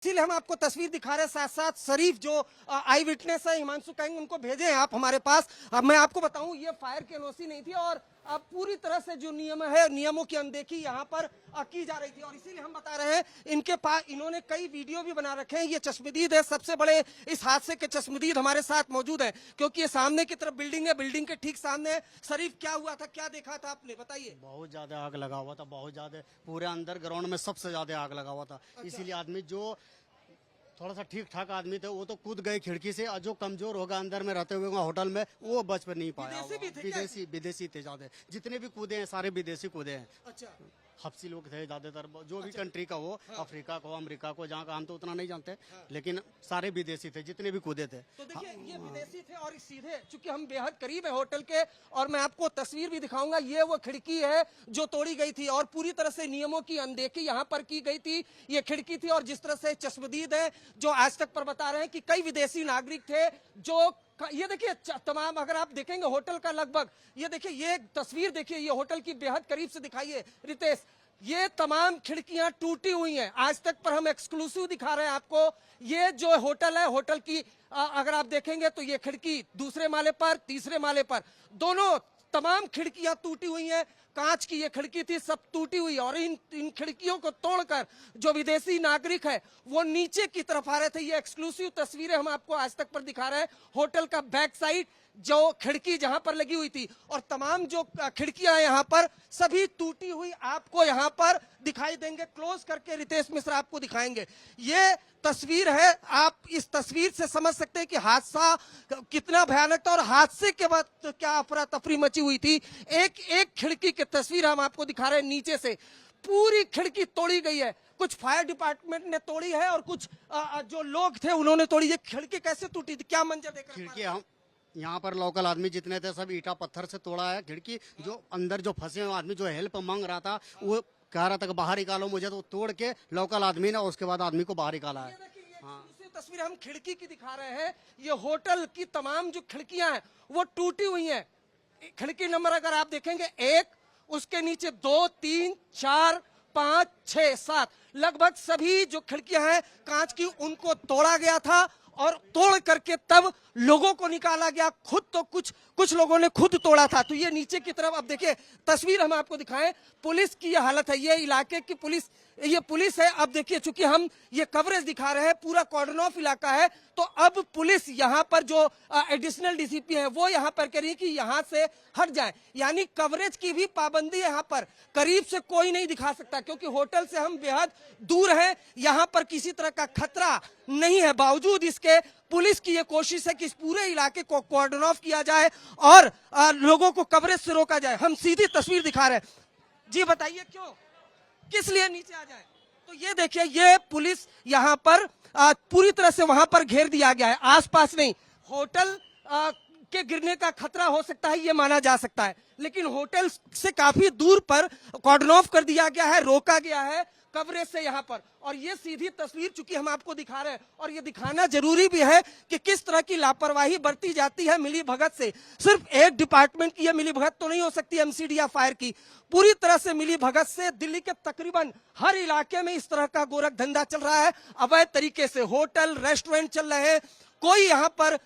इसीलिए हम आपको तस्वीर दिखा रहे हैं, साथ साथ शरीफ जो आई विटनेस है हिमांशु कहेंगे उनको भेजे हैं आप हमारे पास। अब मैं आपको बताऊं ये फायर की एनओसी नहीं थी और अब पूरी तरह से जो नियम है नियमों की अनदेखी यहाँ पर की जा रही थी और इसीलिए हम बता रहे हैं इनके पास इन्होंने कई वीडियो भी बना रखे हैं। ये चश्मदीद है, सबसे बड़े इस हादसे के चश्मदीद हमारे साथ मौजूद है क्योंकि ये सामने की तरफ बिल्डिंग है, बिल्डिंग के ठीक सामने है। शरीफ क्या हुआ था, क्या देखा था आपने, बताइए। बहुत ज्यादा आग लगा हुआ था, बहुत ज्यादा, पूरे अंदर ग्राउंड में सबसे ज्यादा आग लगा हुआ था। इसीलिए आदमी जो थोड़ा सा ठीक ठाक आदमी थे वो तो कूद गए खिड़की से, और जो कमजोर होगा अंदर में रहते हुए होटल में वो बच पर नहीं पाया। विदेशी थे ज्यादा, जितने भी कूदे हैं सारे विदेशी कूदे हैं। अच्छा, हफ्सी लोग थे ज्यादातर, जो भी कंट्री का हो, अफ्रीका को, अमेरिका को, जहाँ का हम तो उतना नहीं जानते, लेकिन सारे विदेशी थे जितने भी कूदे थे। तो देखिए ये विदेशी थे और सीधे चूंकि हम बेहद करीब है होटल के और मैं आपको तस्वीर भी दिखाऊंगा। ये वो खिड़की है जो तोड़ी गई थी और पूरी तरह से नियमों की अनदेखी यहाँ पर की गई थी। ये खिड़की थी और जिस तरह से चश्मदीद है जो आज तक पर बता रहे हैं कि कई विदेशी नागरिक थे जो ये देखिए तमाम, अगर आप देखेंगे होटल का लगभग, ये देखिए ये तस्वीर देखिए, ये होटल की बेहद करीब से दिखाइए रितेश, ये तमाम खिड़कियां टूटी हुई हैं। आज तक पर हम एक्सक्लूसिव दिखा रहे हैं आपको। ये जो होटल है, होटल की अगर आप देखेंगे तो ये खिड़की दूसरे माले पर, तीसरे माले पर दोनों तमाम खिड़कियां टूटी हुई हैं। कांच की ये खिड़की थी, सब टूटी हुई और इन खिड़कियों को तोड़कर जो विदेशी नागरिक है वो नीचे की तरफ आ रहे थे। ये एक्सक्लूसिव तस्वीरें हम आपको आज तक पर दिखा रहे हैं। होटल का बैक साइड जो खिड़की जहां पर लगी हुई थी और तमाम जो खिड़कियां हैं यहाँ पर सभी टूटी हुई आपको यहाँ पर दिखाई देंगे। क्लोज करके रितेश मिश्रा आपको दिखाएंगे। ये तस्वीर है, आप इस तस्वीर से समझ सकते हैं कि हादसा कितना भयानक था और हादसे के बाद तो क्या अफरा तफरी मची हुई थी। एक एक खिड़की की तस्वीर हम आपको दिखा रहे हैं, नीचे से पूरी खिड़की तोड़ी गई है। कुछ फायर डिपार्टमेंट ने तोड़ी है और कुछ जो लोग थे उन्होंने तोड़ी। ये खिड़की कैसे टूटी थी, क्या मंजर देख रहे हैं? खिड़की हम यहाँ पर लोकल आदमी जितने थे सब ईटा पत्थर से तोड़ा है खिड़की। जो अंदर जो फंसे हुए आदमी जो हेल्प मांग रहा था वो कह रहा था कि बाहर निकालो मुझे, तो तोड़ के लोकल आदमी ने उसके बाद आदमी को बाहर निकाला है। तस्वीर हम खिड़की की दिखा रहे हैं। ये होटल की तमाम जो खिड़कियां हैं वो टूटी हुई हैं। खिड़की नंबर अगर आप देखेंगे 1, उसके नीचे 2, 3, 4, 5, 6, 7 लगभग सभी जो खिड़कियां हैं कांच की उनको तोड़ा गया था और तोड़ करके तब लोगों को निकाला गया। खुद तो कुछ लोगों ने खुद तोड़ा था। तो ये नीचे की तरफ अब देखिए तस्वीर हम आपको दिखाएं। पुलिस की यह हालत है, ये इलाके की पुलिस, ये पुलिस है। अब देखिए चूंकि हम ये कवरेज दिखा रहे हैं, पूरा कॉर्डन ऑफ इलाका है, तो अब पुलिस यहाँ पर जो एडिशनल डीसीपी है वो यहाँ पर कह रही है कि यहाँ से हट जाए, यानी कवरेज की भी पाबंदी है। यहाँ पर करीब से कोई नहीं दिखा सकता क्योंकि होटल से हम बेहद दूर हैं। यहाँ पर किसी तरह का खतरा नहीं है। बावजूद इसके पुलिस की ये कोशिश है कि इस पूरे इलाके को कॉर्डन ऑफ किया जाए और लोगों को कवरेज से रोका जाए। हम सीधी तस्वीर दिखा रहे हैं। जी बताइए क्यों, किस लिए नीचे आ जाए? तो ये देखिए ये पुलिस यहाँ पर पूरी तरह से वहां पर घेर दिया गया है, आसपास नहीं। होटल के गिरने का खतरा हो सकता है ये माना जा सकता है, लेकिन होटल से काफी दूर पर कॉर्डन ऑफ कर दिया गया है, रोका गया है कवरेज से यहाँ पर। और ये सीधी तस्वीर चूंकि हम आपको दिखा रहे हैं और ये दिखाना जरूरी भी है कि किस तरह की लापरवाही बरती जाती है मिली भगत से। सिर्फ एक डिपार्टमेंट की ये मिली भगत तो नहीं हो सकती, एमसीडी या फायर की, पूरी तरह से मिली भगत से दिल्ली के तकरीबन हर इलाके में इस तरह का गोरख धंधा चल रहा है। अवैध तरीके से होटल रेस्टोरेंट चल रहे हैं। कोई यहाँ पर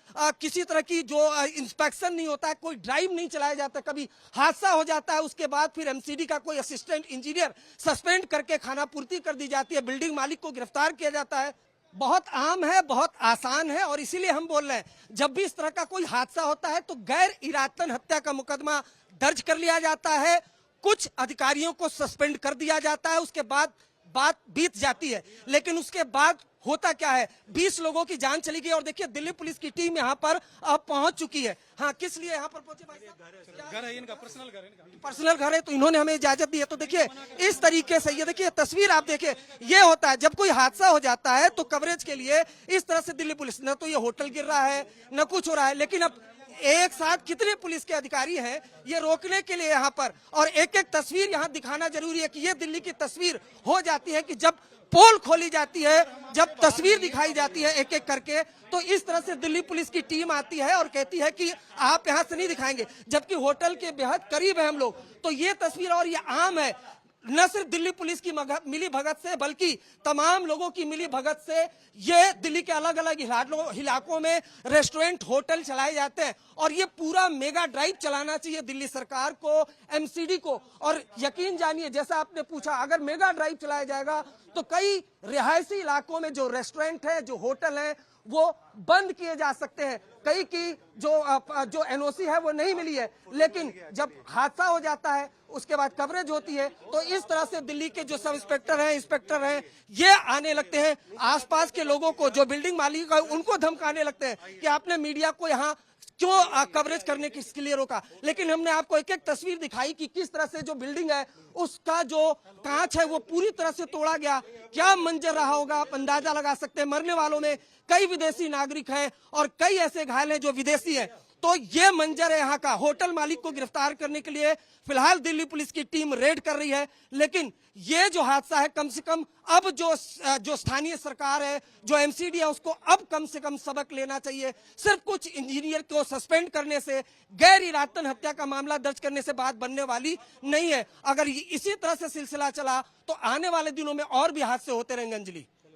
किसी तरह की जो इंस्पेक्शन नहीं होता है, कोई ड्राइव नहीं चलाया जाता। कभी हादसा हो जाता है उसके बाद फिर एमसीडी का कोई असिस्टेंट इंजीनियर सस्पेंड करके खाना पूर्ति कर दी जाती है, बिल्डिंग मालिक को गिरफ्तार किया जाता है। बहुत आम है, बहुत आसान है और इसीलिए हम बोल रहे हैं जब भी इस तरह का कोई हादसा होता है तो गैर इरादतन हत्या का मुकदमा दर्ज कर लिया जाता है, कुछ अधिकारियों को सस्पेंड कर दिया जाता है, उसके बाद बात बीत जाती है। लेकिन उसके बाद होता क्या है, 20 लोगों की जान चली गई। और देखिए दिल्ली पुलिस की टीम यहाँ पर पहुंच चुकी है। हाँ, किस लिए यहाँ पर पहुंचे भाई साहब? घर है इनका, पर्सनल घर है इनका। पर्सनल घर है तो इन्होंने हमें इजाजत दी है। तो देखिए इस तरीके से ये देखिए तस्वीर आप देखिए, ये होता है जब कोई हादसा हो जाता है तो कवरेज के लिए इस तरह से दिल्ली पुलिस, न तो ये होटल गिर रहा है न कुछ हो रहा है, लेकिन अब एक साथ कितने पुलिस के अधिकारी हैं ये रोकने के लिए यहाँ पर। और एक एक तस्वीर यहाँ दिखाना जरूरी है कि ये दिल्ली की तस्वीर हो जाती है कि जब पोल खोली जाती है, जब तस्वीर दिखाई जाती है एक एक करके, तो इस तरह से दिल्ली पुलिस की टीम आती है और कहती है कि आप यहाँ से नहीं दिखाएंगे, जबकि होटल के बेहद करीब है हम लोग। तो ये तस्वीर और ये आम है, न सिर्फ दिल्ली पुलिस की मिली भगत से बल्कि तमाम लोगों की मिली भगत से ये दिल्ली के अलग अलग इलाकों में रेस्टोरेंट होटल चलाए जाते हैं और ये पूरा मेगा ड्राइव चलाना चाहिए दिल्ली सरकार को, एमसीडी को। और यकीन जानिए, जैसा आपने पूछा, अगर मेगा ड्राइव चलाया जाएगा तो कई रिहायशी इलाकों में जो रेस्टोरेंट है, जो होटल है, वो बंद किए जा सकते हैं। कई की जो एनओसी है वो नहीं मिली है, लेकिन जब हादसा हो जाता है उसके बाद कवरेज होती है तो इस तरह से दिल्ली के जो सब इंस्पेक्टर हैं, इंस्पेक्टर हैं, ये आने लगते हैं आसपास के लोगों को, जो बिल्डिंग मालिक है उनको धमकाने लगते हैं कि आपने मीडिया को यहाँ क्यों कवरेज करने के लिए रोका। लेकिन हमने आपको एक एक तस्वीर दिखाई कि किस तरह से जो बिल्डिंग है उसका जो कांच है वो पूरी तरह से तोड़ा गया। क्या मंजर रहा होगा आप अंदाजा लगा सकते हैं। मरने वालों में कई विदेशी नागरिक हैं और कई ऐसे घायल हैं जो विदेशी हैं। तो ये मंजर है यहाँ का। होटल मालिक को गिरफ्तार करने के लिए फिलहाल दिल्ली पुलिस की टीम रेड कर रही है, लेकिन ये जो हादसा है, कम से कम अब जो स्थानीय सरकार है, जो एमसीडी है, उसको अब कम से कम सबक लेना चाहिए। सिर्फ कुछ इंजीनियर को सस्पेंड करने से, गैर इरादतन हत्या का मामला दर्ज करने से बात बनने वाली नहीं है। अगर इसी तरह से सिलसिला चला तो आने वाले दिनों में और भी हादसे होते रहेंगे। अंजलि।